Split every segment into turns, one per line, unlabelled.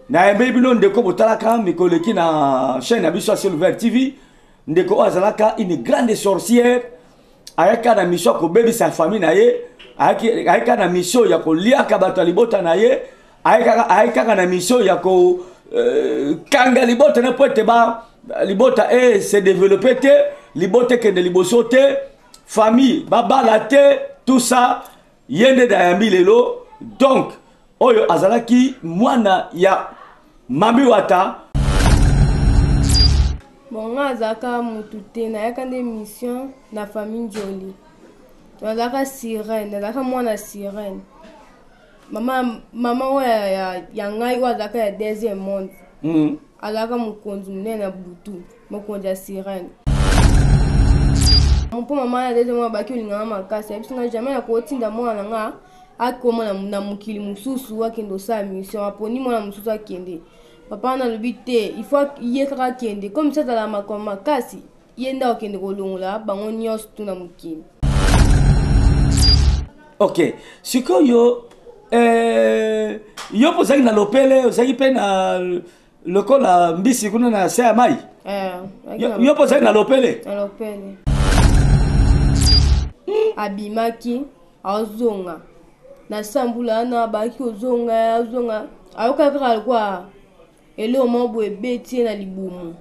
na yembe bino ndeko botalaka mikoleki na chaîne ya biso Silver TV ndeko azalaka une grande sorcière ayaka na mission ko bebi sa famille na ye ayaka na mission ya ko liaka bato libota na ye ayaka na mission ya ko kanga libota na pote ba libota se développer te libota ke de liboso te famille babala te tout ça yende da yambi lelo donc oyo azalaki mwana ya Mami Wata.
Bon, azaka mutute na yaka de mission na famille Jolie. Azaka sirène, azaka mwana sirène. Mama ya ngai azaka ya deuxième monde. Azaka mukonzi na butu, mukonzi ya sirène. Mon mama ya deuxième monde baki linga makasi, bisinga jamais na kotinda mwana nga akoma na mukili mususu akendo sa mission aponi mwana mususu akende. Papa na lobité, il faut yekra kende comme ça dans la makasi, yenda okende kolongola bango nyos tuna mukili.
OK. Siko yo pozaki na lopele, ozaki pe na lokola mbisi kuna na sea mai. Yo pozaki na lopele.
Na lopele. Abimaki azonga. Na sambula na baki ozonga. Ayoka kaka kwa ele au moins beti na libumu.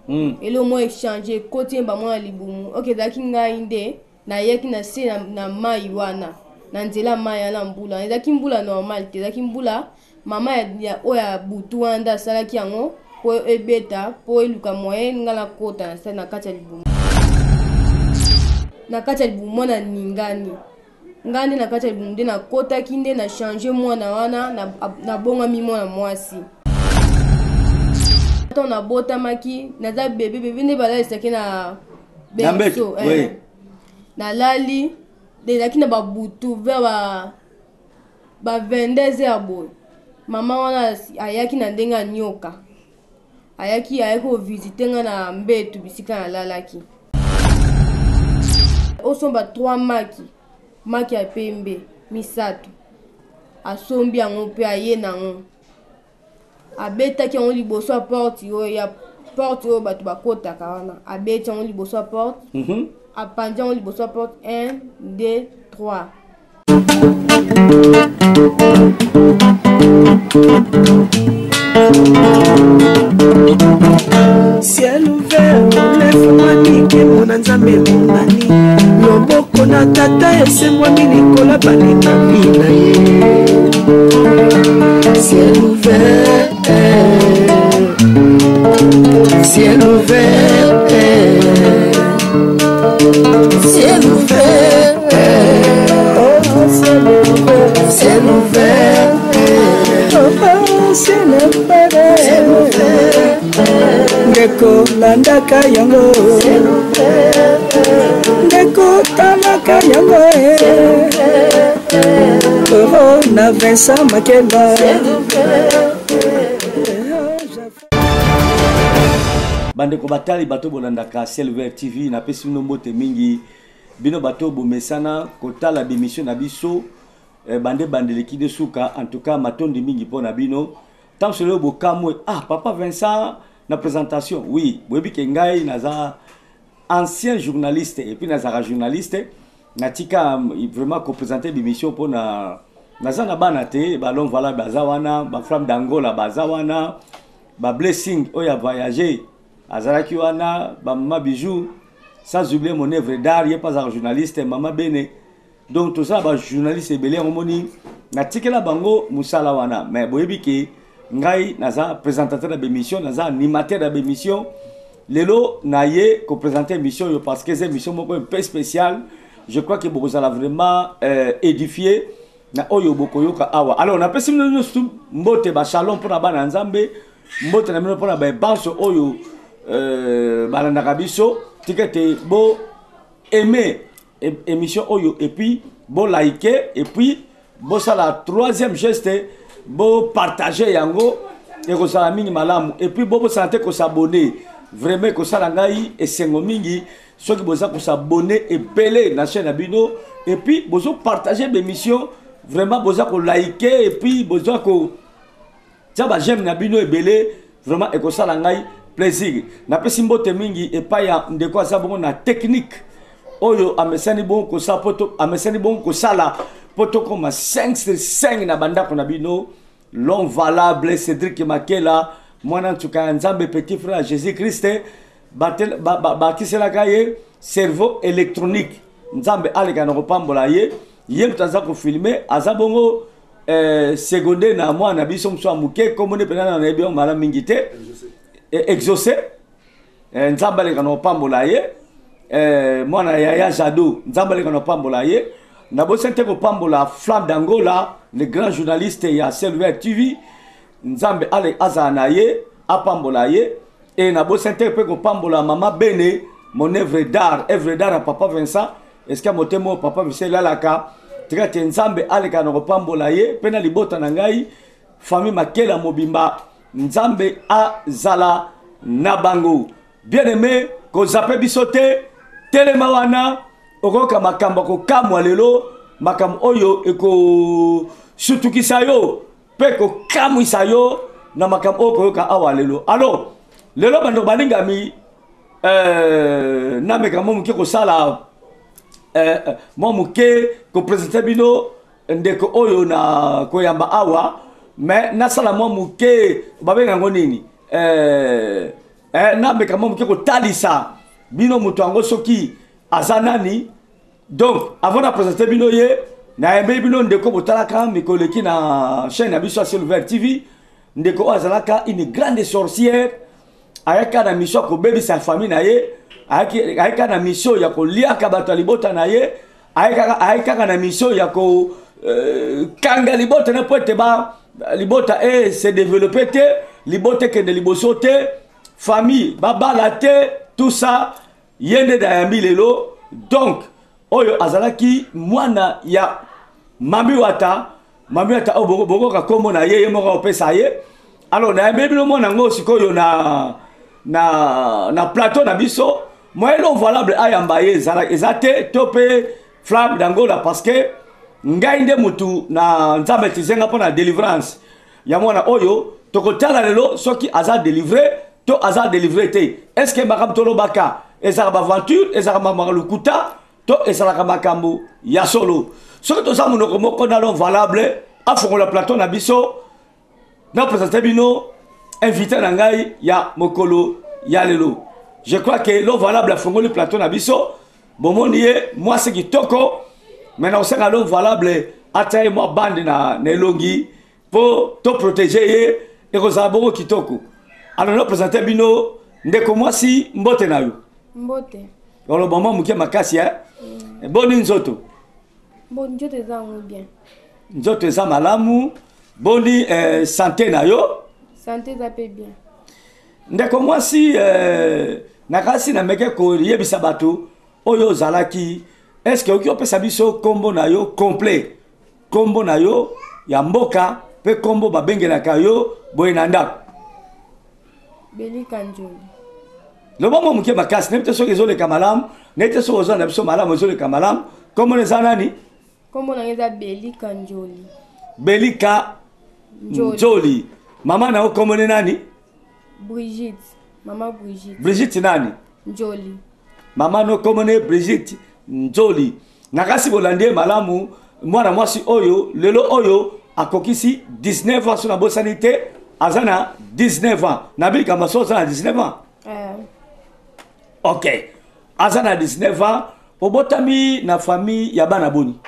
Ele au moins échanger côté ba mwa libumu. OK daki ngai nde na yeki na se na mai wana. Na nzela mai na mbula. Daki mbula normal te daki mbula mama ya oya butu anda sala ki yango po ebeta po eluka moyen ngala kota na kata libumu. Na kata libumu na ningani. Ngani na kata libumu de na kota kinde na changer mwana wana na bonga mi mwana mwasi. On a bota maki na za bébé ne bala isaki na
beso
na lali de zaki na babutu vers ba 22 abo mama wana ayaki na ndenga nyoka ayako visiter nga na mbetu bisika na lalaki osomba 3 maki ya pembe misato asombi yango pe aye nango abeta ki on liboso a porte yo batu bakota kawana abeta on liboso a porte apanja on liboso a porte 1 2 3
Ciel ouvert, lève-moi nique mon nzambe monani loboko na tata ese mwami likola balinga mina ye ciel ouvert ciel ouvert ciel ouvert oh ciel ouvert ciel ouvert oh ciel ouvert Ndeko landaka yango Ndeko talaka yango Oh na Vincent Makeba
Bandeko batali bato bolandaka Silver TV na pesi bino mbote mingi bino bato bomesana kotala bimission na biso bandeleki de suka en tout cas matondi mingi pona bino tant sur le bokamwe papa Vincent na présentation oui boyebi ke ngai naza ancien journaliste et puis naza journaliste natika vraiment ko présenter l'émission pour naza na bana te balon voilà bazawana ba femme d'Angola bazawana ba blessing oya voyager azalaki wana ba mama bijou sans oublier mon œuvre d'art il pas un journaliste mama bene donc tout ça ba journaliste belé omoni natikela bango musala wana mais boyebi ke ngai naza présentateur de l'émission naza animateur de l'émission lelo naye ko présenter émission parce que c'est émission un peu spéciale je crois que vous allez vraiment édifier na oyo bokoyoka awa alors on appelle simno mbote ba shalom pour na bana nzambe mbote na mino pour na ba banso oyo balanda biso tikete bo aimer émission oyo et puis bo liker et puis bo ça la troisième geste bo partager yango et ko sala mingi malamu et puis bo santé ko s'abonner vraiment ko sala ngai et sengo mingi ceux qui boza ko s'abonner et belé na chaîne abino et puis bozo partager l'émission vraiment boza ko liker et puis boza ko tia ba j'aime na bino ebele vraiment ekosala ngai plaisir na pesi mbote mingi epai ya ndeko aza bongo na technique oyo amesani bon kosala poto amesani bon kosala poto koma 5/5 na bandako na bino l'homme valable Cédric Makela mwana ntuka nzambe petit frère Jésus Christ bakiselaka ye cerveau électronique nzambe aleka na kopambola ye ye mutaza ko filmer aza bongo secondaire na mwana biso mso amuke komone pena na ebio mala mingi te exaucé nzambe aleka na kopambola ye mwana ya Jado nzambe aleka na kopambola ye na bosente kopambola Flamme d'Angola le grand journaliste ya Silver TV nzambe ale azana ye apambola ye et na bosente pe kopambola mama Bene mon œuvre d'art à papa Vincent est-ce que motemo papa Vincent lalaka tika nzambe aleka na kopambola ye pe na libota na ngai famille Makela mobimba nzambe azala na bango bien aimé ko zape bisote telema wana okoka makambo ko kamwa lelo makambo oyo eko sutukisa yo pe ko kamwisa yo na makambo okoyoka awa lelo alors lelo bando balingami na mekamo muke ko sala mo muke ko présenter bino ndeko oyo na koyamba awa mais na sala mo muke babenga ngonini na mekamo muke ko talisa bino mutu ango soki azanani donc avant de présenter bino ye na yembe bino ndeko botalaka mikoleki na chaîne abiso Silver TV ndeko azalaka une grande sorcière ayaka na mission ko bebi sa famille na ye ayaka na mission ya ko liaka bato libota na ye ayaka na mission ya ko kanga libota na pote ba libota se développer te libota ke de liboso te famille babala te tout ça yende da yambi lelo donc oyo azalaki mwana ya mami wata obogo ka komo na ye moko opesa ye alors na yambi bino mwana ngo sikoyo na plateau na biso moi l'homme valable ayamba ye ezate topé Flamme d'Angola parce que ngai nde mutu na nzambe tizenga pona délivrance ya mwana oyo tokotala lelo soki aza délivré to aza délivré te est-ce que makam tolo baka ezaka aventure ezaka mamalukuta to ezaka makambo ya solo soki toza monoko moko na l'homme valable afongola plateau na biso na présenter bino invité na ngai ya mokolo ya lelo je crois que l'homme valable afongoli plateau na biso bomoni ye mwasi kitoko mais na osenga l'homme valable ataye mwa bande na elongi po to protéger ye ekozala bongo kitoko alors na présenter bino ndeko mwasi mbote na yo
mbote
olo mama muke makasi boni nzoto
bon nzoto ezango bien
nzoto eza malamu boni santé na yo
santé za pe bien
ndeko mwasi nakasi na meke ko yebisa bato oyo zalaki est-ce que oki opesa biso kombo na yo complet kombo na yo ya mboka pe kombo babengelaka yo boye na ndako
Belika Njoli
le moment muke makasi nete soki ezoleka malamu nete soki ozala na biso malamu ezoleka malamu kombo eza nani
kombo na eza Belika Njoli
Belika Njoli mama na yo kombo ne nani
Brigitte mama
Brigitte nani
Njoli
mama no kombo ne Brigitte Njoli nakasi bolande malamu mwana mwasi oyo lelo oyo akokisi 19 ans na bosanité azana 19 ans nabilika masoza na 19 ans ok azana 19 ans obotami na famille ya bana boni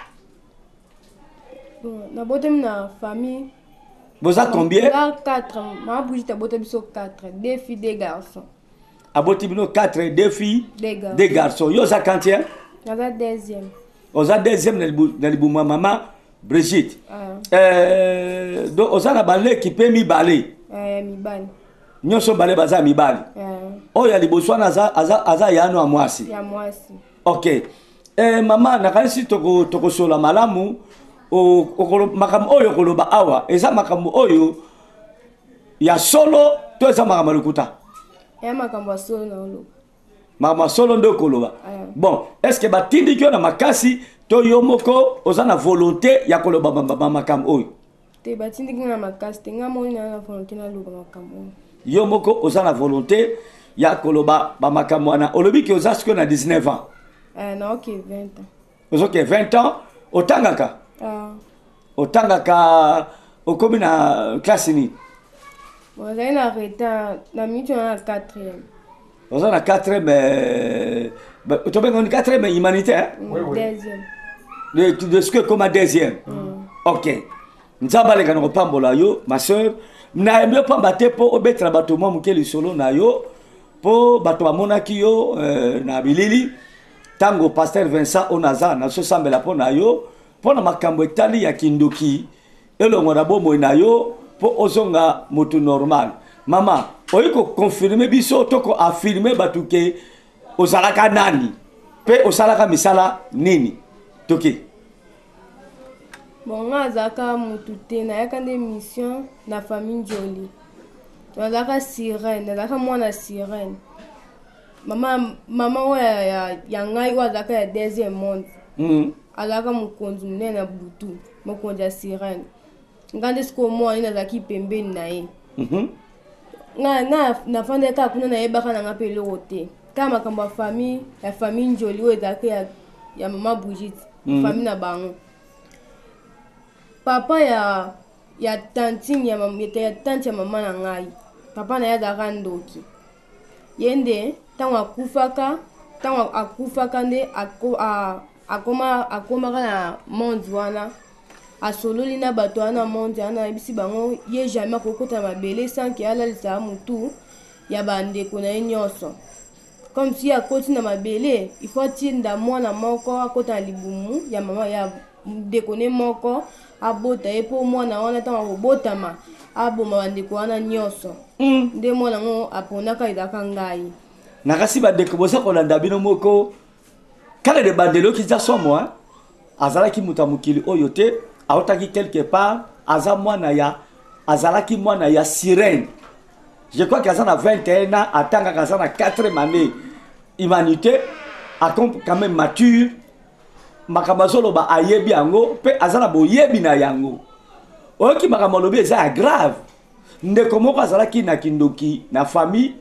na botami na famille
boza combien
4 ma Brigitte abotami so 4 2 filles 2 garçons
aboti bino 4 2 filles 2 garçons yo za quantième
naza deuxième
oza deuxième na libuma mama Brigitte donc oza na bale ki pe mibale
mibale
nyonso bale baza mibale oyo liboso na aza yano ya mwasi ok mama nakanisi tokosola malamu makambo oyo koloba awa eza makambo oyo ya solo to eza makambo lokuta
ya makambo ya solo na oloba
makambo ya solo nde okoloba bon est ce que batindiki yo na makasi to yo moko oza na volonté ya koloba makambo oyo
te batindiki na makasi te nga moni na volonté naloba makambo
yo moko oza na volonté ya koloba bamakambo wana olobi ke oza sikoyo na 19 ans
naoke 20 ans
ozoke 20 ans otangaka otangaka okomi na classe nini
ozali na retard na minute na 4e
oza na 4e tobenga ni 4e humanité
deuxième
de ce que comme deuxième ok nzambe aleka na kopambola yo ma soeur na yembi opamba te mpo obetela bato mwa moke lisolo na yo mpo bato bamonaki yo na bilili ntango paster Vincent oyo naza nazosambela mpo na yo mpo na makambo etali ya kindoki elongo na bomoi na yo mpo ozonga motu normal mama oyi koconfirme biso to koaffirme bato ke ozalaka nani mpe osalaka misala nini toki
bon nga azalaka motu te nayaka nde mission na famille Njoli nazalaka sirène nazalaka mwana sirène mama oyo ya ngai oyo azalaka ya deuxième monde azalaka mokonzi monene na butu mokonzi ya sirène nga nde sikoyo mwana nazalaki pembeni na ye nga nafandaka kuna nayebaka na nga mpe eloko te kaka makambo ya famille Njoli oyo ezalaka ya mama Brigitte famille na bango papa ya tante ya mama na ngai papa na ye azalaka ndoki ye nde ntango akufaka nde akomaka na monde wana asololi na bato wana monde wana ayebisi bango ye jamais akokota na mabele sanke alalisaka motu ya bandeko na ye nyonso comme si akoti na mabele ifo atinda mwana moko akota na libumu ya mama ya ndeko ne moko abota ye mpo mwana wana ntango akobotama aboma bandeko wana nyonso nde mwana ngo aponaka ezalaka ngai
nakasi bandeko boza kolanda bino moko kaka de bandelo oki za somo azalaki moto ya mokili oyo te aotaki quelque part azalaki mwana ya sirène je crois qu'aza na 21 ans atangaka aza na 4e année humanité quand même mature makambo azoloba ayebi yango mpe aza na boyebi na yango oyoki makambo alobi eza ya grave ndeko moko azalaki na kindoki na famille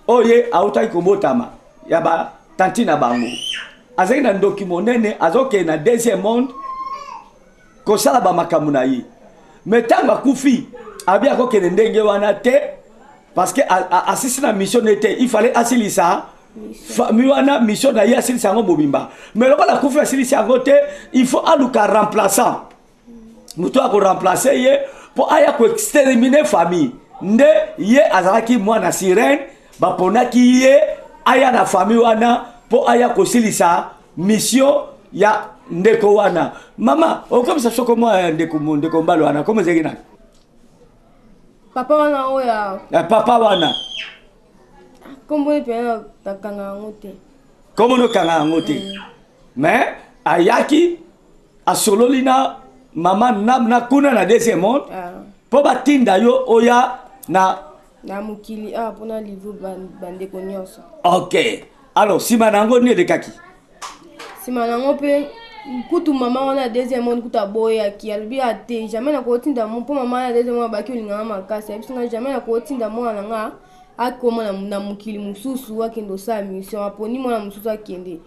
oye autaki kobotama ya batanti na bango azalaki na ndoki monene azokende na deuxième monde kosala bamakambo na ye me ntango akufi abi akokende ndenge wana te parce que asisi na mission ne te il fallait asilisa famille wana mission na ye asilisa yango mobimba me lokola akufi asilisa yango te il faut aluka remplaçant moto akoremplace ye mpo aya koextermine famille nde ye azalaki mwana sirène baponaki ye aya na famille wana mpo aya kosilisa mission ya ndeko wana mama okomisa soko mwa ndeko mbalo wana komo ezalaki nani
papa wana oyo
papa wana
komboni mpe nakanga yango te
komboni okanga yango te mais ayaki asololi na mama na kuna na deuxième monde mpo batinda yo oya na
mokili mpona livu bandeko nyonso
ok alors nsima na yango nini elekaki
nsima na yango mpe kutu mama wana deuxième monde kutu aboyaki alobi ate jamais nakotinda mpo mama wana deuxième monde abaki olinganga makasi ayebisinga jamais nakotinda mwana nanga akoma na mokili mosusu akende osala mission aponi mwana mosusu akende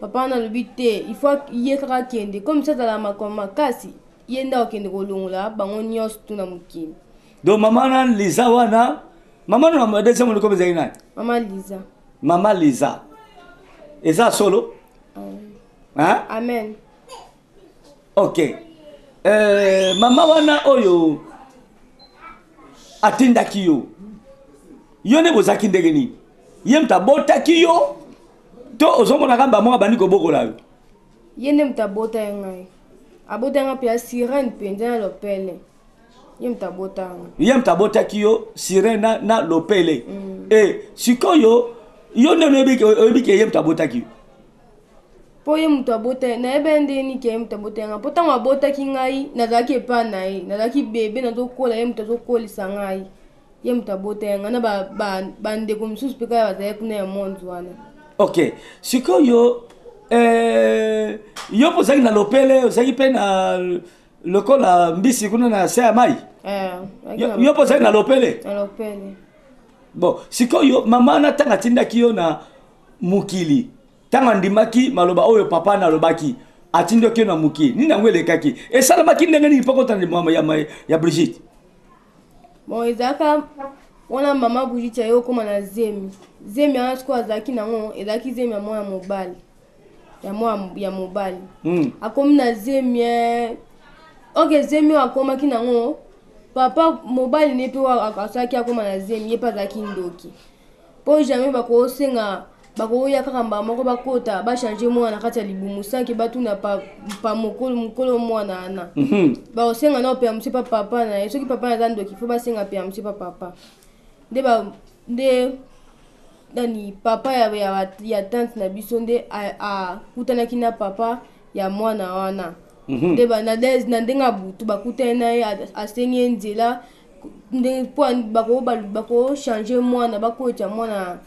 papa wana alobi te ifo ye kaka akende comme ça azala makambo makasi ye nde akende kolongola bango nyonso tu na mokili
donc mama wana liza wana mama na deuxième monde comme ezalaki nani mama liza eza solo
amen
ok mama wana oyo atindaki yo nde bozalaki ndenge nini ye moto abotaki yo to ozomonaka mbamoko abandi kobokola yo
ye nde moto abota ye ngai abota ye ngai mpe ya sirène mpenza na lopele ye moto abota yango
ye moto abotaki yo sirène na lopele sikoyo yo nde oyebiki ye moto abotaki yo
mpo ye moto abota nayeba nde niki ye moto abota yanga mpo ntango abotaki ngai nazalaki epa na ye nazalaki bebe nazokola ye moto azokolisa ngai ye moto abota yanga na bandeko mosusu mpe kaka bazalaki kuna ya monde wana
ok sikoyo yo mpo ozalaki na lopele ozalaki mpe lokola mbisi kuna na se ya mai yo posa na lopele bon sikoyo mama na tanga tindaki yo na mukili tanga ndimaki maloba oyo papa na lobaki atindoki yo na mukili nini yango elekaki esalamaki ndenge nini mpo kotana mama ya Brigitte
bon ezaka wana mama Brigitte yo koma na zemi ana siko azalaki nango ezalaki zemi ya mwana mobali ya mobali akomi na zemi ok zemi akomaki nango papa mobali ne pe asalaki akoma na zemi ye mpe azalaki ndoki mpo jamais bakosenga bakoya kaka mbala moko bakota bachange mwana kati ya libumu sanke batuna pa mokolo mwana ana bakosenga na opeya mosi pa papa na ye soki papa na aza ndoki fo basenga peya mosi pa papa nde nani papa ya tante na biso nde akutanaki na papa ya mwana wana nde na ndenge abutu bakutani na ye asengi ye nzela mpo bakochange mwana bakotia mwana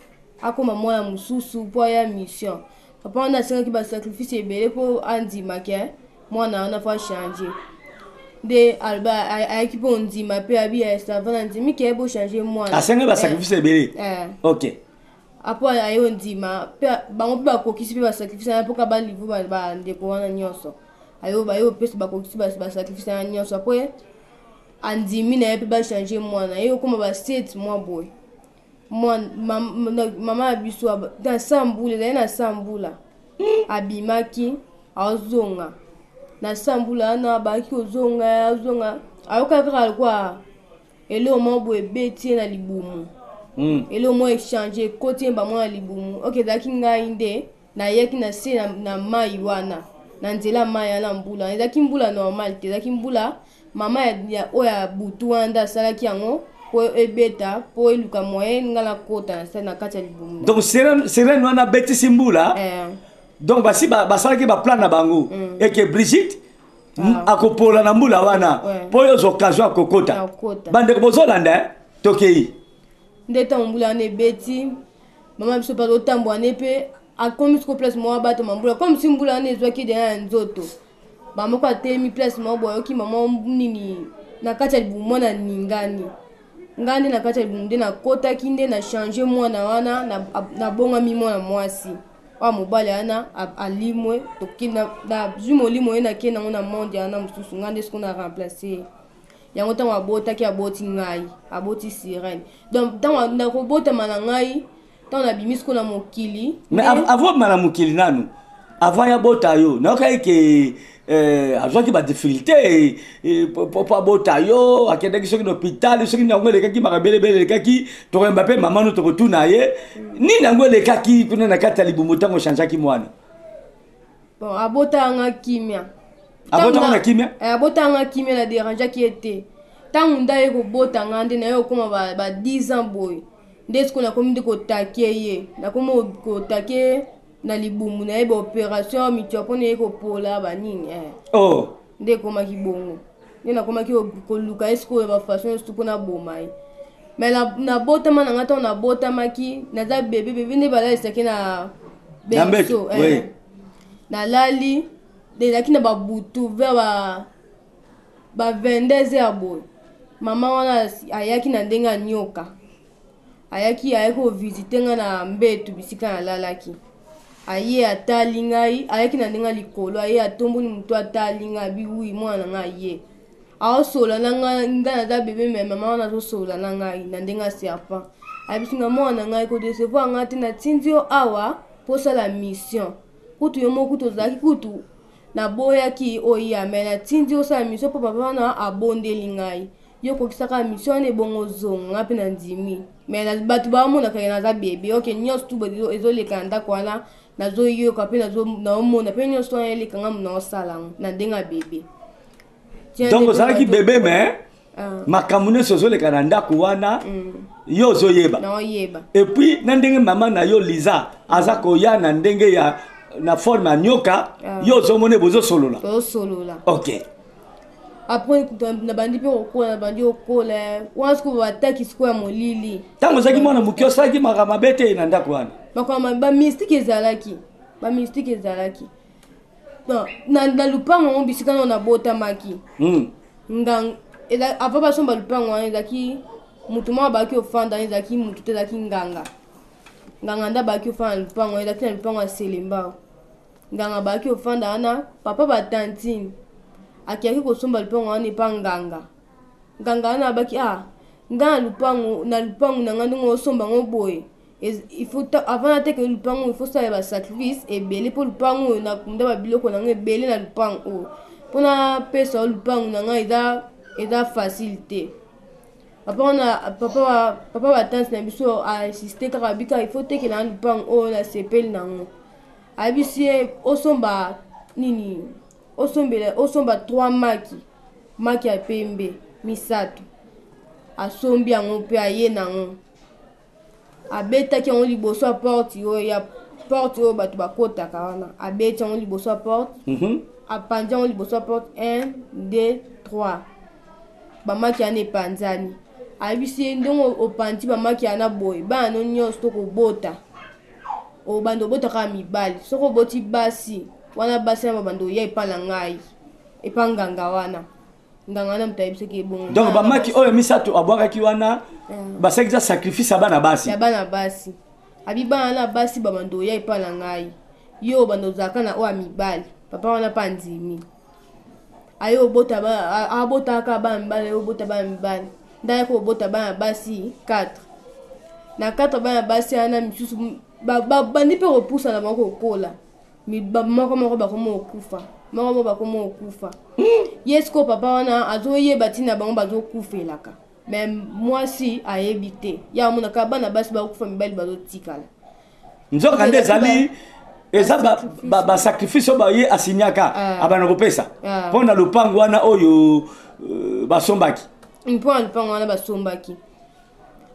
akoma mwana mosusu mpo aya mission papa wana asengaki basacrifice ebele mpo andimaki mwana wana fo achange nde ayaki mpo ndima mpe abi savana ndimi ke bochange mwana
asengaki basacrifice ebele ok
apo ayo ndima mpe bango mpe bakokisi mpe basacrifice wana mpoka balivu bandeko wana nyonso ayo pesi bakokisi basacrifice wana nyonso apre andimi na ye mpe bachange mwana ye okoma ba7 mwa boye mama ya biso na sambula ezali na sambula abimaki azonga na sambula wana abaki ozonga ayoka kaka alikuwa eloko moko boye ebeti na libumu eloko moko echange ekoti yemba mwana libumu ok ezalaki ngai nde nayaki na se na mai wana na nzela mai wana mbula ezalaki mbula normal te ezalaki mbula mama oyo ya butu wana nde asalaki yango po ebeta po eluka moyen ngala kota na kati ya libumu
donc serene wana betisi mbula donc basi basalaki baplan na bango eke Brigitte akopola na mbula wana po oyo occasion akokota bandeko bozolanda tokei
nde ntango mbula wana ebeti mama biso mpe otambola ne mpe akomi siko place moko bato mambula comme si mbula wana ezwaki dena ya nzoto bamoko atelemi place moko boyoki mama nini na kati ya libumu mwana ningani ngai nde na kati ya libumu nde nakotaki nde na change mwana wana nabongami mwana mwasi oyo mobali wana alimwe nazwi molimo ye nakei nango na monde wana mosusu ngai nde siko na remplace ye yango ntango abotaki aboti ngai aboti sirene donc ntango nakobotama na ngai ntango nabimi siko na mokili
mais avant na mokili nanu avant ya bota yo nayokai ke azwaki badifficulté po abota yo akendaki soki na hôpital soki yango elekaki makabelebele elekaki tokoyemba mpe mama no tokotuna ye nini yango elekaki kuna na kati ya libumu ntango ochangeaki mwana
bon abotanga kimia
abotanga kimia
abotanga kimia na dérangeaki ye te ntango ndaye kobotanga nde naye okoma ba 10 ans boye nde siko nakomi nde kotake ye nakomi kotake na libumu na ye baopération mitua mpona ye kopola banini nde ekomaki bongo nde nakomaki koluka ye sikoyo bafason nyonso mpona boma ye mais nabotama na nga ntango nabotamaki naza bebe nde balalisaki na berceau nalali ezalaki na babutu vers ba 22 heures boye mama wana ayaki na ndenge anyoka ayaki kovisite nga na mbetu bisika nalalaki aye atali ngai ayaki na ndenge likolo aye atomboli moto atali ngai biwi mwana na ngai ye aosola na ngai naza bebe me mama wana azosola na ngai na ndenge aserpent ayebisinga mwana na ngai kodecevoir ngai te natindi yo awa mposala mission kutu yo moko kutu ozalaki kutu naboyaki oya me natindi osala mission mpo papa wana abondeli ngai yo kokisaka mission wana ebongo ozonga ngai mpe na ndimi me bato baomonaka ye naza bebe oke nyonso tu ezoleka na ndako wana nazoyoka mpe naomona mpe nyonso wana elekanga naosala na ndenge ya bebe
donc ozalaki bebe me makambo nyonso ozoleka na ndako wana yo ozoyeba epuis na ndenge mama na yo Liza aza koya na ndenge ya na forme ya nyoka yo ozomona bozosolola ok
après nabandi mpe kokola nabandi kokola wana siko bataki siko ya molili
ntango ozalaki mwana moki osalaki makambo mabe te na ndako wana
makambo bamystike ezalaki na lupango ngo bisika na botamaki ngang eza apa basomba lupango wana ezaki mutu moko baki ofanda ezaki mutu te ezaki nganga nda baki ofanda lupango ezaki na lupango ya Selemba nganga baki ofanda wana papa batantine akiaki kosomba lupango wana epa nganga wana baki nga na lupango na nga ndongo osomba ngo boye il faut avant de que lupango il faut ça ba sacrifice et belé pour lupango na kunda ba biloko na nga belé na lupango pona pesa lupango na nga eza facilité papa batante na biso a insisté kaka bika il faut teke na lupango na sepel nango abisi osomba nini osomba 3 maki ya pembe misato asombi yango mpe aye nango abetaki yango liboso ya porte oyo bato bakotaka wana abeti yango liboso ya porte apandi yango liboso ya porte 1 2 3 bamaki yana epanzani abisi ndongo opandi bamaki yana boye bana no nyonso tokobota obanda obotaka mibali soko oboti basi wana basi na babanda oya epa na ngai epa nganga wana nganga mutu ayebisaki ebongo
donc bamaki oyo misato abwakaki wana basalisa sacrifice ya bana basi abi bana na basi babanda oya epa na ngai yo banda ozalaka na oyo mibali papa wana pa ndimi ayo abotaka bana mibali obota bana mibali ndayaka obota bana basi 4 na 4 bana basi ana misusu bandi mpe kopusana bango kokola moko bakoma okufa yesko papa wana azoyeba ntina bango bazokufelaka me mwasi ayebi te ya omonaka bana basi bakufa mibali bazotikala nzoka nde ezali eza basacrifice oyo baye asinyaka abana kopesa mpo na lupango wana oyo basombaki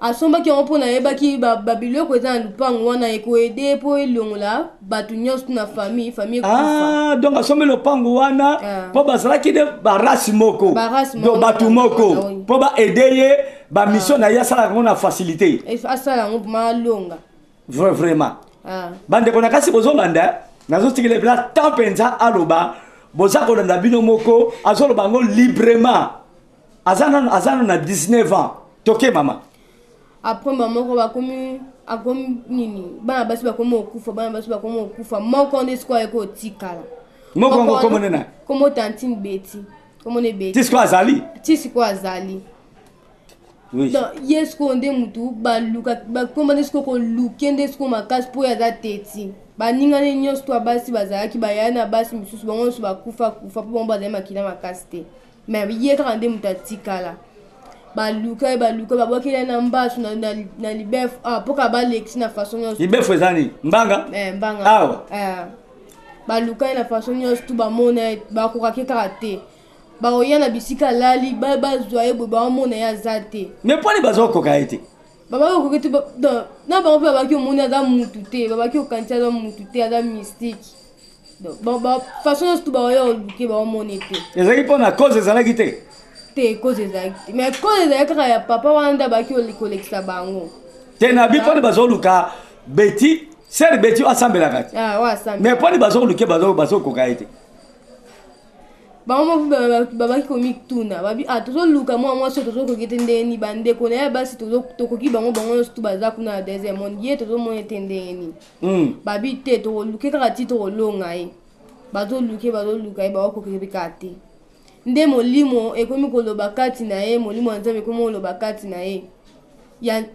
asombaki yango mpo nayebaki babiloko eza na lupango wana ekoede mpo elongola bato nyonso na famille ekufa donc asombi lupango wana mpo bazalaki nde barasi moko bato moko mpo baede ye bamission na ye asalaka yango na facilité
asala yango mpoma alonga
vraiment bandeko na kasi bozolanda nazotikela epela tant mpenza aloba boza kolanda bino moko azoloba yango librement aza nano na 19 ans toke mama
après moko bakomi nini bana basi bakomi okufa moko nde sikoyo ekotikala
moko ngo komone na
komo tantine beti komone beti
tisiko
azali donc yesko nde mutu baluka bakoma nde siko koluke nde siko makasi mpo aza teti baningane nyonso to basi bazalaki bayaya na basi misusu bango nyonso bakufa mpo bango bazali makila makasi te mais ye kaka nde mutu atikala baluka babwakela na mbasu na libefu mpoka balekisi na façon nyonso
libefu ezani mbanga
awa baluka na façon nyonso tu bamona bakokaki kaka te baoya na bisika lali bazwa ye boye baomona ye aza te
mais mponi bazokoka ye te
babakoki te na bango mpe babaki omoni aza mutu te babaki okanisi aza mutu te aza mystique façon nyonso tu baoya oluke baomona te
ezalaki mpo na cause ezalaki te
cause ezalaki te mais cause ezalaki kaka ya papa wana nde abaki kolekisa bango
te na bi mponi bazoluka beti sere beti asambelaka te mais mponi bazoluke bazokoka ye te
bango babaki komituna babi tozoluka mwasi tozokoki te ndeni bandeko na ye basi tokoki bango nyonso tu baza kuna na deuxième monde ye tozomona ete ndeni babi te tokoluke kaka ti tokolonga ye bazoluka ye bakokoki kaka te nde molimo ekomi koloba kati na ye molimo ya nzambe ekomi oloba kati na ye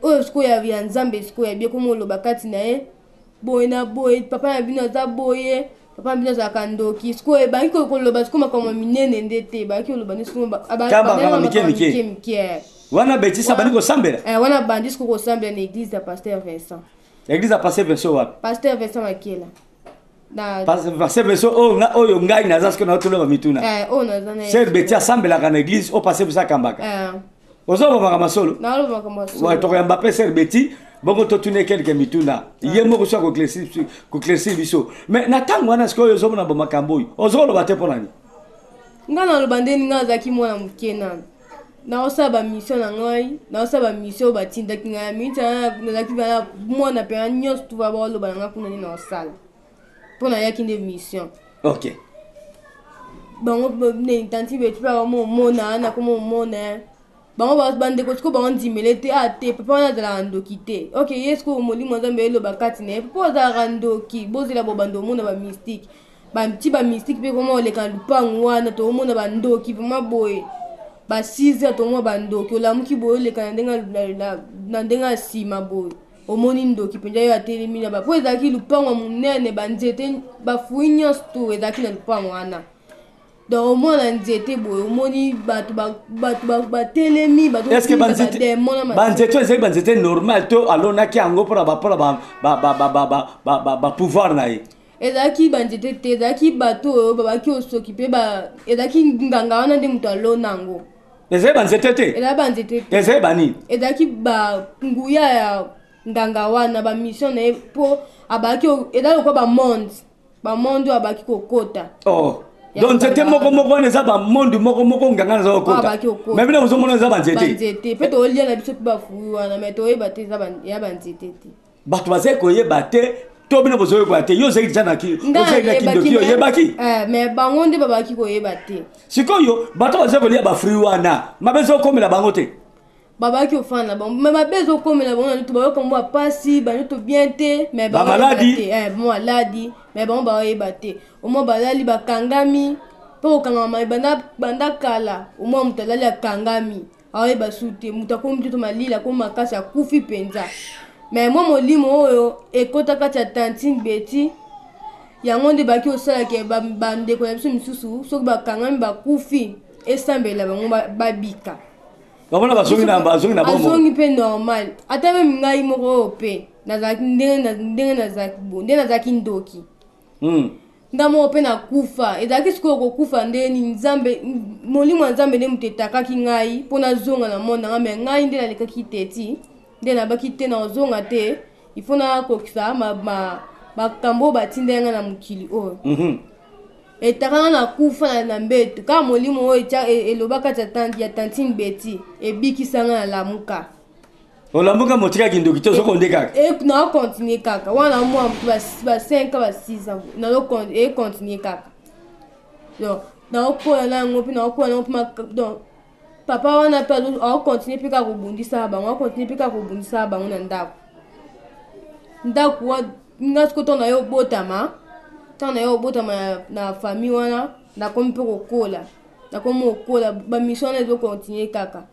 oyo sikoyo ya nzambe sikoyo yabi ekomi oloba kati na ye boye na boye papa na bino aza boye papa na bino azalaka ndoki sikoyo ebaki koloba sikoyo makambo minene nde te baki koloba nde sikoyo mike
wana betisa bandi kosambela
wana bandi sikoyo kosambela na église ya Pasteur Vincent
wapi
Pasteur Vincent Makela
parce que oyo ngai naza sikoyo naotoloba mituna ser beti asambelaka na église o passe busa kambaka ozolobaka masolo tokoyamba mpe ser beti bongo totune kelke mituna ye moko so koklesi biso mais na ntango wana sikoyo ozomona bomakambo oyo ozoloba te mpo nani
ngai naloba ndeni ngai azalaki mwana moke nano naosala bamission na ngai naosala bamission batindaki ngai miniti nazalaki mwana mpenza nyonso tuva baoloba na ngai kuna nde naosala mpo nayaki nde mission
ok
bango ne tanti beti pa mona na como mona bango bande ko sko bango ndimelete ate papa na zala ndoki te okay yesko molimo nzambe elo bakati ne papa za randoki bozela bo bando mona ba mystique ba petit ba mystique pe comment le kan lupango wana to mona ba ndoki vraiment boye ba 6 to mo ba ndoki olamuki boye le kan na ndenga sima boye omoni ndoki penja yo atelemi na ba po ezaki lupango munene ba nzete ba fuinya sto ezaki na lupango wana donc au moins nzete boye omoni bato batelemi bato
est-ce que banzete ezali banzete normal to alonaki yango mpona ba pouvoir na ye
ezalaki banzete te ezalaki bato oyo babaki osoki mpe ezalaki nganga wana nde moto alona yango
ezali banzete te
ezali banzete te
ezali banini
ezalaki banguya ya nganga wana bamission na ye mpo abaki ezali lokwa bamonde oyo abaki kokota
donc nzete moko wana eza bamonde moko nganga naza kokota me bino ozomona eza
banzete mpe tolia na biso mpe bafui wana me toyeba te ya banzete te
bato bazali koyeba te to bino bozoyeba te yo ozali na kindoki oyebaki
me bango nde babaki koyeba te
sikoyo bato bazali kolia bafui wana mabe ezokomela bango te
babaki ofanda bango me mabe ezokomela bango na to bayoka mbo bapasi bango bien te me
bamaladi
me bango baoyeba te omwa balali bakangami mpo kokangama banda kala omwa moto alali akangami aoyeba su te moto akomi te to malili akomi makasi akufi mpenza me mwa molimo oyo ekota kati ya tantine beti yango nde baki osalaka bandeko na biso misusu soki bakangami bakufi esambela bango babika
bamona bazongi
mpe normal ata meme ngai moko oyo mpe ndenge nazalaki ndoki nga moko mpe nakufa ezalaki sikoyo kokufa ndeni nzambe molimo ya nzambe nde moto etakaki ngai mpo nazonga na monde nanga me ngai nde nalekaki te ti nde nabaki te nazonga te ifo nakokisa bakambo oyo batinda nga na mokili oyo etakana nakufa na mbeto kaka molimo oyo eloba kati ya tantine beti ebikisanga na lamuka
olamuka motikaki ndoki te ozokonde kaka
naokontinue kaka wana mwa moto ba 5 ba 6 naokontinue kaka donc naokola nango mpe naokola nango mpe donc papa wana mpe aokontinue mpe kaka kobundisa bango aokontinue mpe kaka kobundisa bango na ndako nga siko ntango na yo obotama na famille wana nakomi mpe kokola bamission wana ezokontinue kaka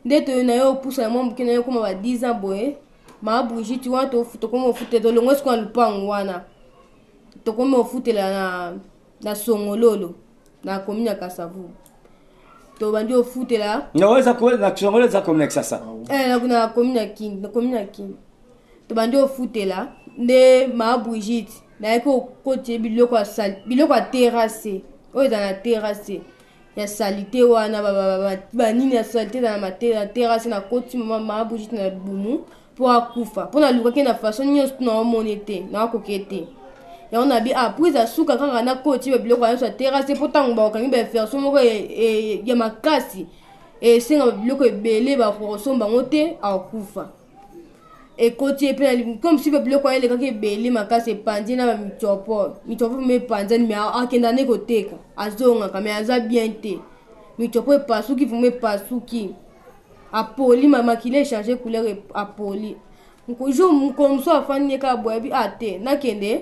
nde toyo na yo opusa na mwa moke na yo koma ba 10 ans boye maabugiti wana tokomi ofutela tolongo esiko na lupango wana tokomi ofutela na songololo na komi na kasavu tobandi ofutela
na songololo eza komi na kisasa
na komi na kini tobandi ofutela nde maabugiti nayaki okotie biloko ya terrasse oyo eza na terrasse ya salite wana banini ya salite eza na terrasse na koti maabugiti na bumu mpo akufa mpo nalukaki na façon nyonso naomone te naokoke te yango nabi apres asuka kaka nakoti babiloko nyonso ya terrasse mpo ntango bakokangi baversion moko ya makasi esenga babiloko ebele bakosomba bango te akufa ekoti epe comme si babiloko wana elekaki ebele makasi epandi na bamitopo me epanzani me akenda nde koteka azongaka me aza bien te mitopo epasuki vumu epasuki apoli makila echange couleur apoli jour mokolo mosusu afandi kaka boye abi te nakende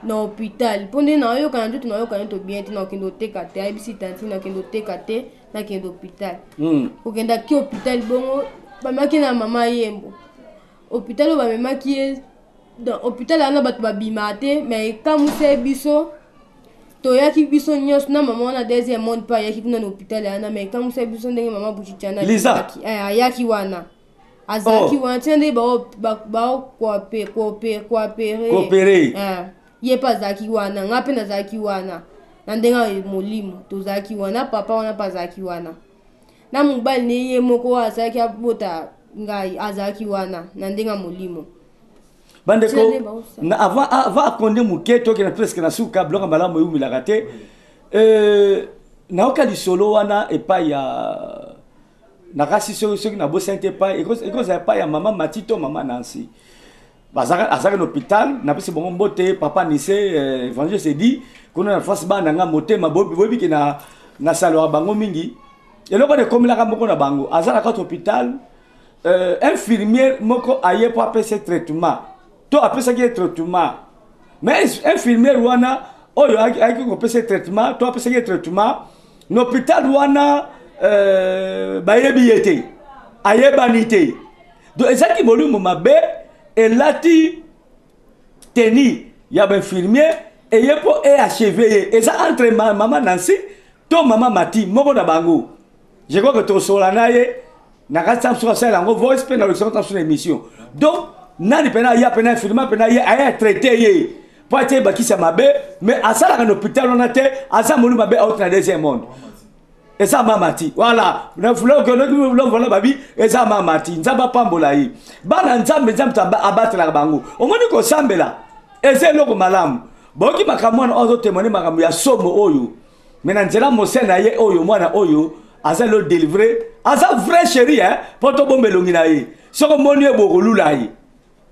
na hôpital mpo nde naoyokana nzoto naoyokana to bien te nakende oteka te ayebisi tanti nakende oteka te nakende hôpital kokendaki hôpital bongo bamaki na mama yembo hôpital oyo bamemaki ye hôpital wana bato babima te me ekamwisa biso toyaki biso nyonso na mama wana deuxième monde mpe ayaki kuna na hôpital wana me ekamwisa biso ndenge mama buchitiana ayaki wana azalaki wana tina nde baokoopere ye mpe azalaki wana nga mpe nazalaki wana na ndenge molimo tozalaki wana papa wana mpe azalaki wana na mobali ne ye moko azalaki abota ngai azalaki wana na ndenge molimo
bandeko avant akonde moke tokena presque na suka biloko malamu eumilaka te naoka lisolo wana epai ya nakasi soki nabosani te epai ekozala epai ya mama matito mama nansi azalaki na hôpital napesi bango mbote papa nise évangile se dit kuna na face bana nga motema bobi ki na salo bango mingi eloko de komila ka moko na bango azala ka hôpital infirmier moko aye pour appeler traitement to apesa ki traitement mais infirmier wana oyo aki ko pesa traitement to apesa ki traitement no hôpital wana bayebi yete ayebanité donc ezaki volume mabe elati teni ya ba infirmier et yepo et achevé et ça entre maman Nancy to maman Mati moko na bango je crois que to solana ye na kata sur ça lango voice pe na le sur émission donc nani pena ya pena infirmier pena ye a traité ye pour être baki ça mabe mais à ça la hôpital on a té à ça monu mabe out na deuxième monde et ça mamati voilà na fulo que le voilà babi et ça mamati nzamba pambola yi bana nzambe abattre la bango o moni ko sambela et c'est loko malamu boki makamwana ozo témoigner makamu ya somo oyo mais na nzela mosena ye oyo mwana oyo aza le délivrer aza vrai chéri hein poto bombelongi na ye soko moni e bokolula ye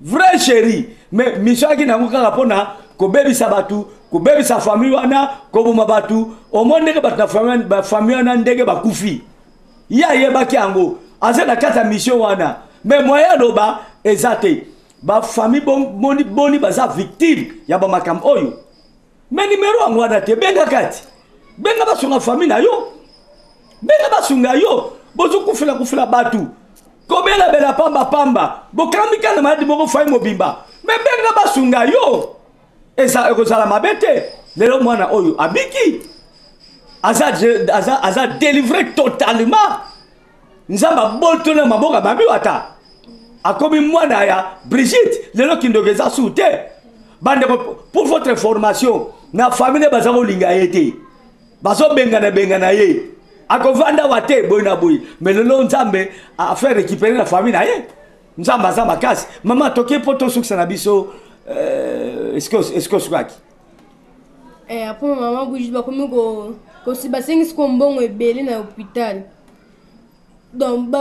vrai chéri mais mission aki nango kaka pona ko bebisa batu ko bebisa famille wana ko boma batu o monde ke batu na famille wana ndenge bakufi ya ye baki yango aza na kata mission wana mais moya loba ezate ba famille boni baza victime ya ba makam oyo mais numéro angwa date benga kati benga basunga famille na yo benga basunga yo bozo kufila batu ko bela pamba bokamika na madi boko fai mobimba mais benga basunga yo eza ekozala mabete lelo mwana oyo abiki aza délivré totalement nzamba boltona maboka babi wata akomi mwana ya Brigitte lelo kindogeza soute bande pour votre information na famille bazako linga yete bazo bengana ye akovanda wate boy na boy mais lelo nzambe a faire récupérer la famille na ye nzamba za makasi mama toke poto suksa na biso est-ce que swaki
après maman Brigitte bakomi ko si basengi ko mbongo ebele na hôpital donc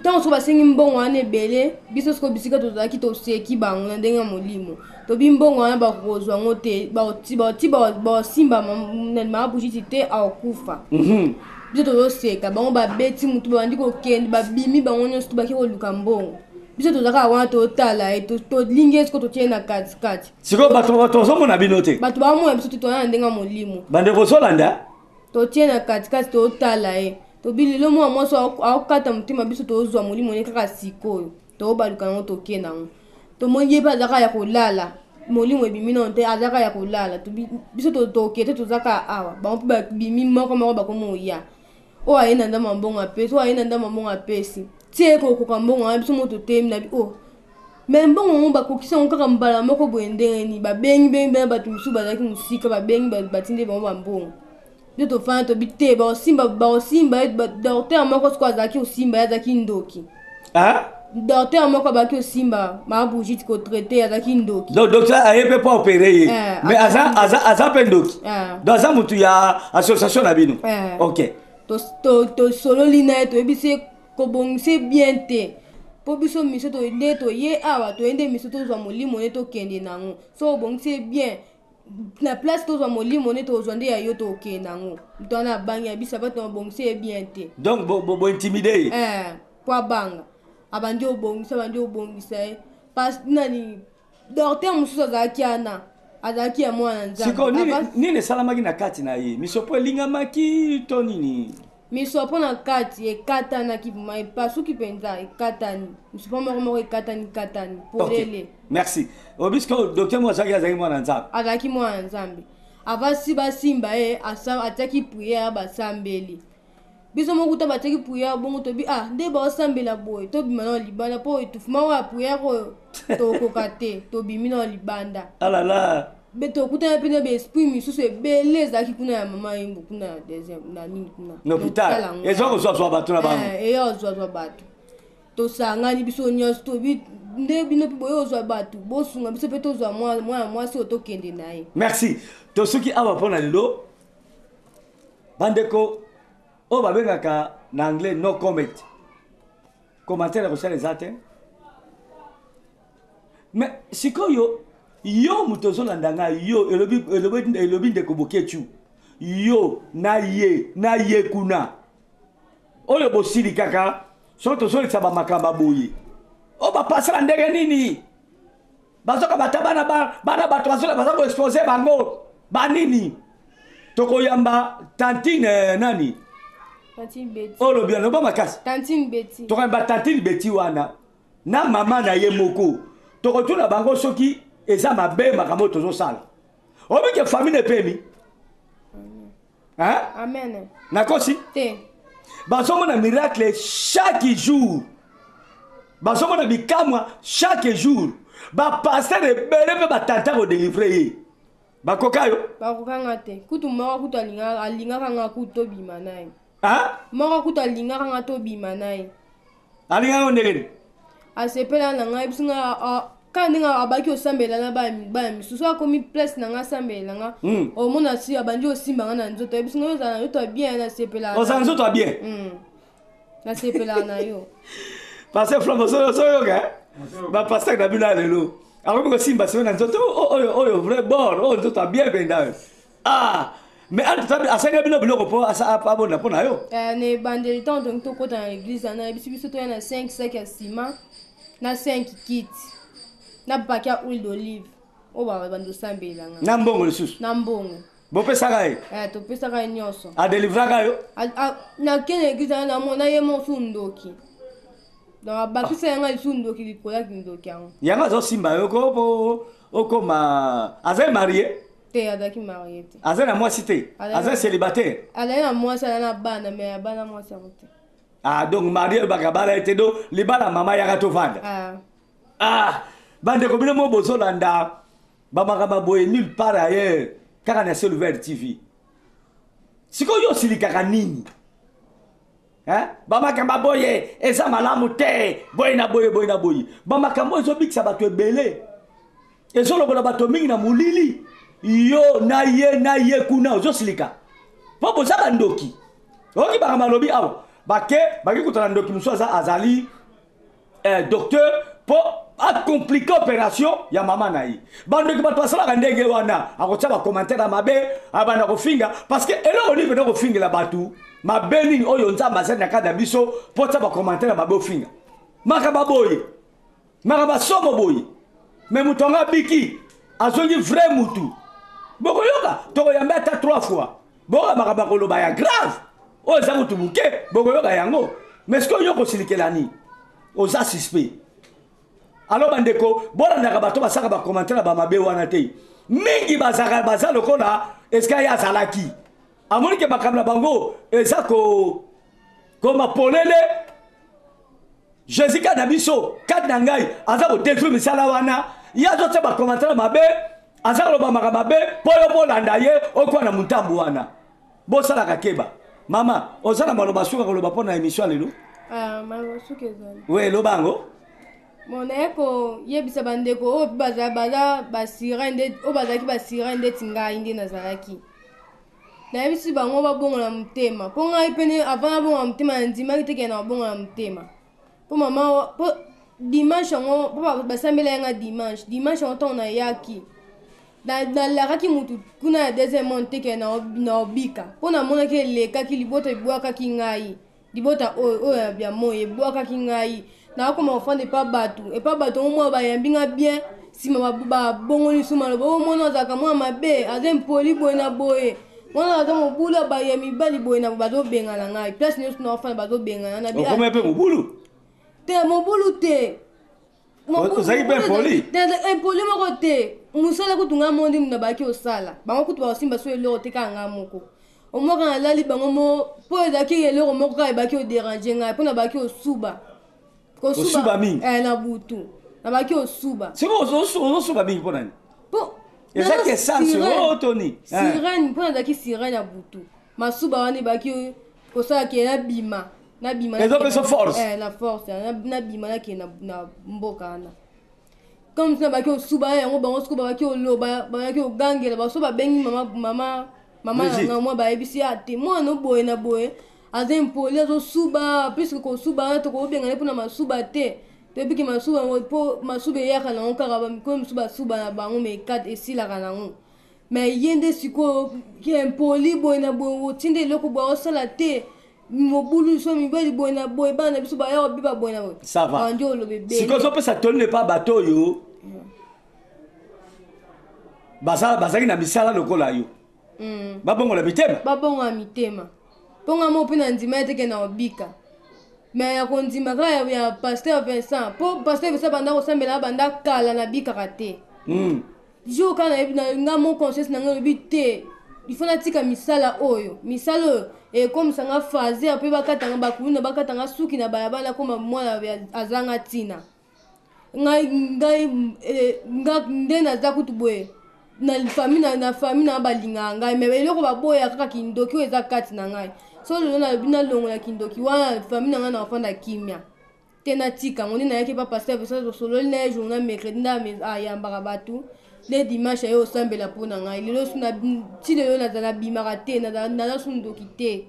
tant so basengi mbongo wana ebele biso siko bisika tozalaki toseki bango na ndenge ya molimo tobi mbongo wana bakozwa ngo te basimba mama Brigitte te akokufa biso tozoseka bango babeti mutu babandi kokende babimi bango nyonso tobaki koluka mbongo biso tozalaka wana totala tolingi esiko totie na katikati
siko bato tozomona bino te
bato bamona biso totoya na ndenge ya molimo
bande kosolanda
totie na katikati totala ye tobililo mwa mwasi akokata motema biso tozwa molimo ne kaka sikoyo tobaluka nango toke nango tomoni ye mpe azaka ya kolala molimo ebimi nano te azaka ya kolala biso toke te tozaka awa bango mpe babimi moko bakomi oya oyo aye na ndama mbongo apesi oyo aye na ndama mbongo apesi tie kokoka mbongo wana biso mo totemi na me mbongo ngo bakokisa ngo kaka mbala moko boye ndenge nini babengi bato mosusu bazalaki mosika babengi batindi bango bambongo biso tofana tobi te baosimba docteur moko siko azalaki osimba ye azalaki ndoki docteur moko abaki osimba mama Brigitte kotraite azalaki ndoki
donc docteur aye mpe po opere ye mais aza mpe ndoki donc aza motu ya association na bino ok
tosololi na ye toyebisi kobongisa bien te po biso miso toyende toye awa toyende miso tozwa molimo ne tokende nango so obongisa bien na place tozwa molimo ne tozwa nde ya yo tokende nango moto wana abangi ya biso apati obongisa bien te
donc bointimide ye
po abanga abandi obongisa ye parce nani docteur mosusu azalaki ya mwana nzambe
siko nini esalamaki na kati na ye miso po elingamaki to nini
miso po na kati ekatanaki vuma epasuki mpenza ekatani miso po moko ekatani polele
merci obisko docteur mo azalaki mwana nzambe
azalaki mwana nzambe avasi basimba ye atiaki priere basambeli biso moko ta batiaki priere bongo tobi nde baosambela boye tobima na libanda mpo etufuma oyo ya priere oyo tokoka te tobimi na libanda
alala
tokutana mpe na baesprit misusu ebele ezalaki kuna ya mama yimbo kuna na nini kuna
l'hôpital eza kozwazwa bato na bango
eya ozwazwa bato tosangani biso nyonso tobi nde bino mpe boye ozwa bato bosunga biso mpe tozwa mwana mwasi oyo tokende na ye
merci tosuki awa mpo na lelo bandeko oyo babengaka na anglais no comment commentaire kosala eza te mais sikoyo yo mutozo landanga yo elobi ndeko bokechu yo na ye kuna oyo bosili kaka so tozolekisa bamakamba boye o bapasala ndenge nini bazoka batabana bana bato baza koexpose bango banini tokoyamba tantine nani
Tantine Betty.
Oh le bien no ba makasi
Tantine Betty.
tokoyamba tantine Betty wana na mama na ye moko tokotuna bango soki eza mabe makambo tozosala obike famille pemi hein
Amen.
nakosi
Te.
bazomona miracle chaque jour bazomona bikamwa chaque jour bapasteur ebele mpe batanta kodélivre ye bakokayo
bakokanga te kutu moko kutu alingaka nga kutu tobima na ye moko kutu alingaka nga tobima na ye
alingaka ndengeni
asepela na ngai bisinga kaka ndenge abaki osambela na baya misusu akomi place na nga asambela nga omona si abandi osimba nga na nzoto bisinga ozala na nzoto abien nasepela
ozala nzoto abien
nasepela na yo
parce flambo soyoka bapasteur na bino lelo akomi kosimba sio na nzoto oyo vrai bord oyo nzoto abien mpenza mais asenge bino biloko mpo abonda mpo na yo
na ebandeli ntango tongi tokota na l'église ana yebisi biso toya na 5 sac ya nsima na 5 kit na paki ya huile d'olive oyo babandi osambelanga
na mbongo lisusu
na mbongo
bopesaka ye
topesaka ye nyonso
adelivraka yo
nakende l'église ana namona ye mosu ndoki donc abakisa yanga lisu ndoki likolaki ndoki yango
yango azosimba yo ko okoma aza marie
te azalaki marie te
aza na mwasi te aza célibataire
azali na mwasi aza na bana me abana mwasi yango te
donc marie baka bala ete do libala mama yaka tovanda bandeko bino mo bozolanda bamakambo boye nulle part ailleurs kaka na Silver TV sikoyo osilikaka nini bamakambo boye eza malamu te boye na boye bamakambo ezobikisa bato ebele ezolokola bato mingi na molili yo na ye kuna ozosilika mpo boza bandoki oki makambo alobi awa baki kutana ndoki mosusu azali docteur mpo acomplike opération ya mama na ye bandoki bato basalaka ndenge wana akotia bacommentaire mabe abanda kofinga parce que eloko nini pena kofingela bato mabe nini oyo nzambe azali na kati na biso mpo tia bacommentaire mabe ofinga makambo boye makambo somo boye me moto anga biki azongi vrai mutu bokoyoka tokoyamba ata 3 fois boka makambo koloba ya grave oyo eza mutu moke bokoyoka yango mais soki oyo kosilikela nini oza suspect alors bandeko bolandaka bato basaka bacommentaire bamabe wana te mingi baza lokola eske ye azalaki amonike makambo na bango eza koma polele jésus kati na biso kati na ngai aza kodétruire misala wana ye azotia bacommentaire mabe aza koloba makambo mabe mpo yo bolanda ye okuwa na motambu wana bosalaka keba mama oza na maloba suka koloba mpo na émission lelo
maloba suka ezali
we lobango
naye koyebisa bandeko oyo mpe bazalaki basira ndeti ngai nde nazalaki nayebisi bango babongola motema mpo ngai pene avant nabongola motema nandimaki tekee na babongola motema mpo mama mpo dimanche yango mpo basambela yanga dimanche yango ntango nayaki nalakaki mutu kuna ya deuxième monde tekee na obika mpo namonaki elekaki libota ebwakaki ngai libota oyo ya moi ebwakaki ngai nakoma kofanda epa bato omwa bayambi nga bien nsima babongoli su maloba oyo mwana azalaka mwana mabe aza mpoli boye na boye mwana aza mobulu baya mibali boye na bazobengana ngai place nyonso nakofanda bazobengana
okoma mpe mobulu
te mobulu te
ozalaki mpe mpoli
mpoli moko te mosala kutu nga mondi na baki osala bango kutu bakosimba so eloko te kaka nga moko omoka nalali bango mpo ezalaki eloko moko kaka ebaki oderange ngai mpo na baki osuba
osuba mingi
na butu nabaki osuba
siko ozosuba mingi mpo nani ezaki essence oyo toni
sirene mpo nazalaki sirene ya butu masuba wana ebaki kosalaki nabima
ezopesa force
na force nabima nake na mboka wana comme sina baki osuba yango bango siko babaki oloba babaki ogangela baso babengi mama nanga mwa bayebisi ate mwana oboye na boye aza mpoli azosuba puisque kosuba wana tokobengana mpona masuba te depuis que masuba eyaka nango kaka bamikolo mosusu basuba na bango me 4 esilaka nango mais ye nde sikoyo impoli boye na boye otinda eloko boye osala te mobulu so mibali boye na boye bana na biso baya obiba boye na boye
ça va
ndio olobe be
sikoyo ozopesa toni pa bato oyo bazalaki na misala lokola yo babongola mitema
mponga mo mpe na ndima eteke na obika mais ya kondima kaka ya pasteur Vincent po pasteur Vincent banda kosambela banda kala na bikaka te jour kaka na nga mo conscience na nga lobi te il faut natika misala oyo ekomisanga faze ape bakatanga bakuluna bakatanga suki na balabala koma mwana azanga ntina ngai nde naza kutu boye na famille na balingaka ngai me eloko baboya kaka kindoki oyo eza kati na ngai so lelo nalobi nalongola kindoki wana famille na ngai na bafanda kimia te natika ngo nde nayaki pa pasteur sololi na ye journal mercredi nde ayambaka bato le dimanche aye osambela mpo na ngai lelo ti lelo nazala bimaka te naza su ndoki te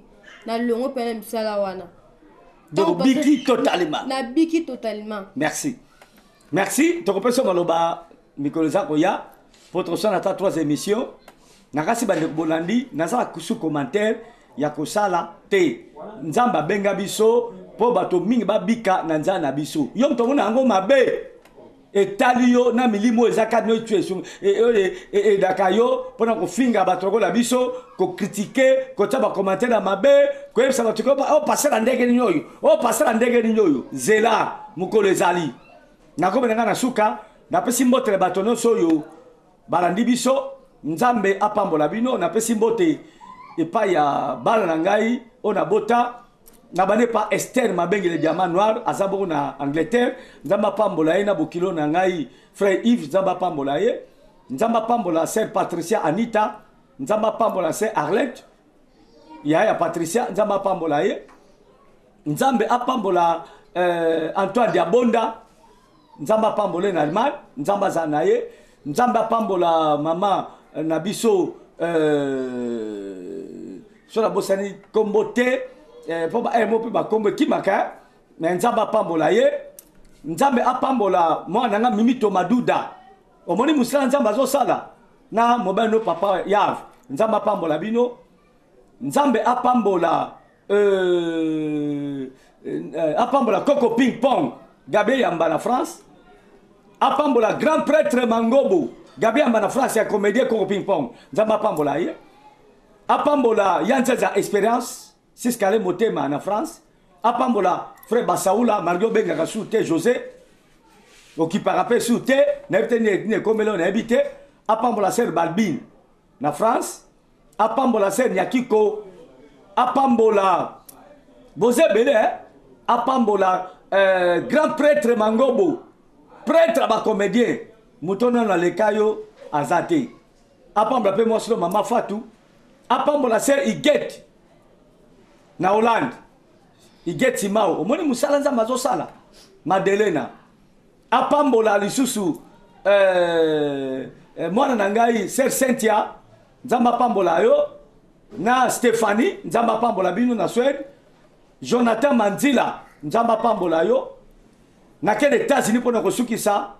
nalongo mpe na misala wana
donc biki totalement
nabiki totalement
merci tokopesa maloba mikolo eza koya po tokosala ata 3 émissions nakasi bandeko bolandi nazala sous commentaire ya kosala te nzambe abenga biso mpo bato mingi babika na nzala na biso yo moto omona yango mabe etali yo na milimo eza kati no tu edaka yo mpona kofinga bato lokola biso kokritike kotia bacommentaire na mabe koyebisa bato opasela ndenge nini oyo opasela ndenge nini oyo zela mokolo ezali nakobena nga na suka napesi mbotele bato nyonso oyo balandi biso nzambe apambola bino napesi mbote epai ya bana na ngai oyo nabota na bane pa Esther mabengele diamant noir aza bongo na Angleterre nzamba pambola ye na bokilo na ngai frère Yves nzamba pambola ye nzamba pambola sœur Patricia Anita nzamba pambola sœur Arlette ya Patricia nzamba pambola ye nzambe apambola Antoine Diabonda nzamba pambola na Allemagne nzamba za na ye nzamba pambola mama na biso so la bosani kombote po ba mo pe ba kombo kimaka na nzamba apambola ye nzambe apambola mwana nga Mimito Maduda omoni musala nzamba zo sala na mobano papa Yav nzamba apambola bino nzambe apambola apambola Coco Ping Pong Gabriel Yamba na France apambola grand prêtre Mangobo Gabriel Yamba na France ya comédien Coco Ping Pong nzamba apambola ye apambola Yanza Experience Siskale Motema na France apambola frère Basaoula Margot Benga Soute José okiparape Soute na ne komelo na habité apambola sœur Balbine na France apambola sœur Nyakiko apambola Bozebele apambola grand prêtre Mangobo prêtre ba comédien mutona na lekayo azate apambola pe moi solo mama Fatou apambola sœur Iguette na Hollande Igeti Mao omoni musala nzamba mazo sala Madelena apambola lisusu mwana na ngai Sœur Cynthia nzamba pambola yo na Stéphanie nzamba pambola bino na Suède Jonathan Manzila nzamba pambola yo na kende États-Unis pona kosukisa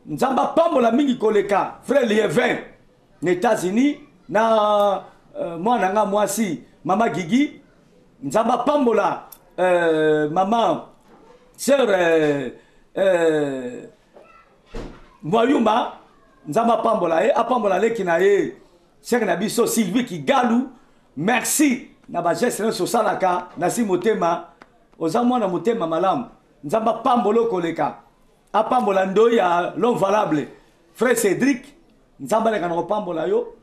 nzamba pambola mingi koleka frère Lievin na États-Unis na mwana nga mwasi mama Gigi nzamba pambola maman sœur Mwayuma nzamba pambola ye apambola leki na ye sœur na biso Sylvie Kigalu merci na ba geste na sosalaka na si motema oza mwana motema malamu nzamba pambolo koleka apambola ndoya l'homme valable frère Cédric nzamba leka na pambola yo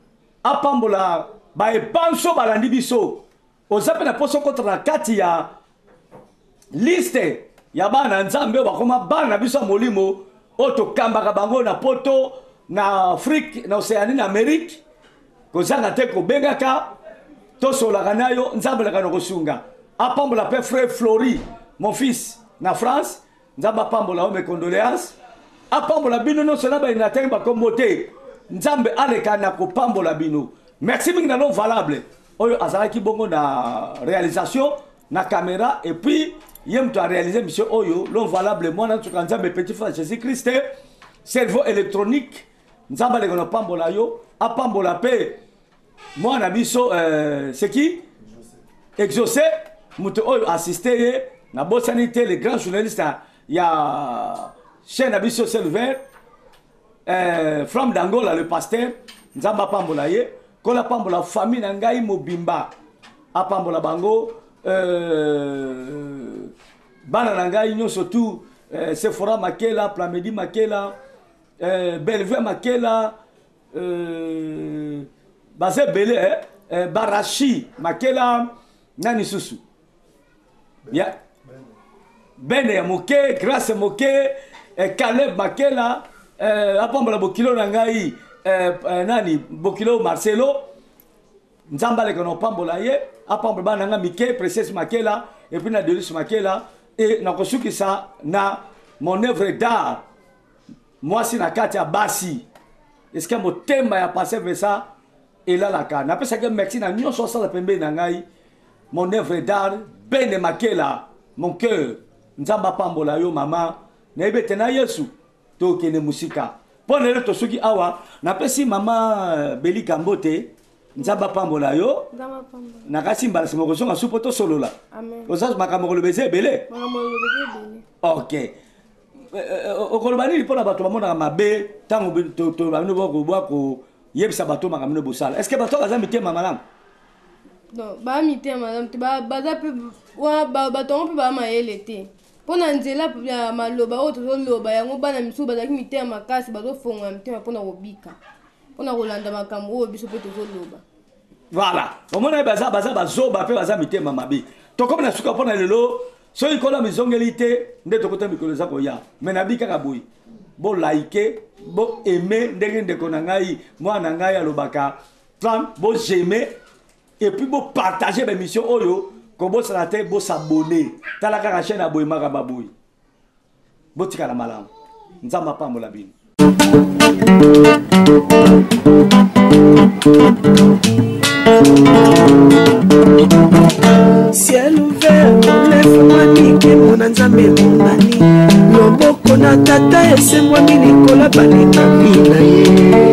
apambola ba epanso balandi biso ozape na poso contre la kati ya liste ya bana nzambe bakoma bana biso molimo oto kambaka bango na poto na Afrique na Océanie na Amérique kozanga te ko bengaka to solaka nayo nzambe laka kosunga apambola pe frère Flori mon fils na France nzambe apambola mes condoléances apambola bino no sona ba ina temba komote nzambe aleka na kopambola bino merci mingi na non valable oyo azalaki bongo na réalisation na caméra et puis yem to a réalisé mission oyo l'homme valable moi na tukanza mes petits frères Jésus Christ cerveau électronique nzamba le kono pambola yo apambola pe moi na biso c'est qui exaucé muto oyo assisté na bosanité les grands journalistes ya chaîne abiso Silver from d'Angola le pasteur nzamba pambola ye kola pambola famille na ngai mobimba apambola bango bana na ngai nyonso tout Sephora Makela Plamedi Makela Bellevue Makela Bazé Belé Barachi Makela nani susu ya Bene ya moke Grâce moke Caleb Makela apambola bokilo na ngai nani bokilo Marcelo nzamba le kono pambola ye apambola bana nga mike Princesse Makela et puis na Delis Makela et na kosukisa na mon œuvre d'art moi si na kati ya basi est-ce que motema ya passer vers ça et là la ka na pesa que merci na nyonso sala pembe na ngai mon œuvre d'art Bene Makela mon cœur nzamba pambola yo mama na ebete na Yesu to kene musika ponele to suki awa na pesi mama Beli Kambote nzamba pambola yo na kasi mbala se moko zonga supo to solola
amen
osas makamoko le beze belé OK okolobani lipona bato bamona mabe tango to bamino boko boko yebisa bato makamino bosala est-ce que bato kaza mitema malamu
non ba mitema malamu te baza pe wa bato pe ba mayele te pona nzela ya maloba oyo tozoloba yango bana misu bazalaki mitema makasi bazofonga mitema mpona kobika mpona kolanda makambo oyo biso mpe tozoloba
voilà omona baza bazoba mpe baza mitema mabe tokomi na suka mpona lelo soki kola mizongeli te nde tokota mikolo eza koya me nabi kaka boye bolaike boaime ndenge ndeko na ngai mwana na ngai alobaka plan bojeme et puis bopartage bémission oyo kobosana te bosabone tala kaka chaîne ya boye maka baboye botikala malamu nzambe apambola bino.
Ciel ouvert, lève-moi nike mona nzambe monani loboko na tata ese mwami likola balingami na ye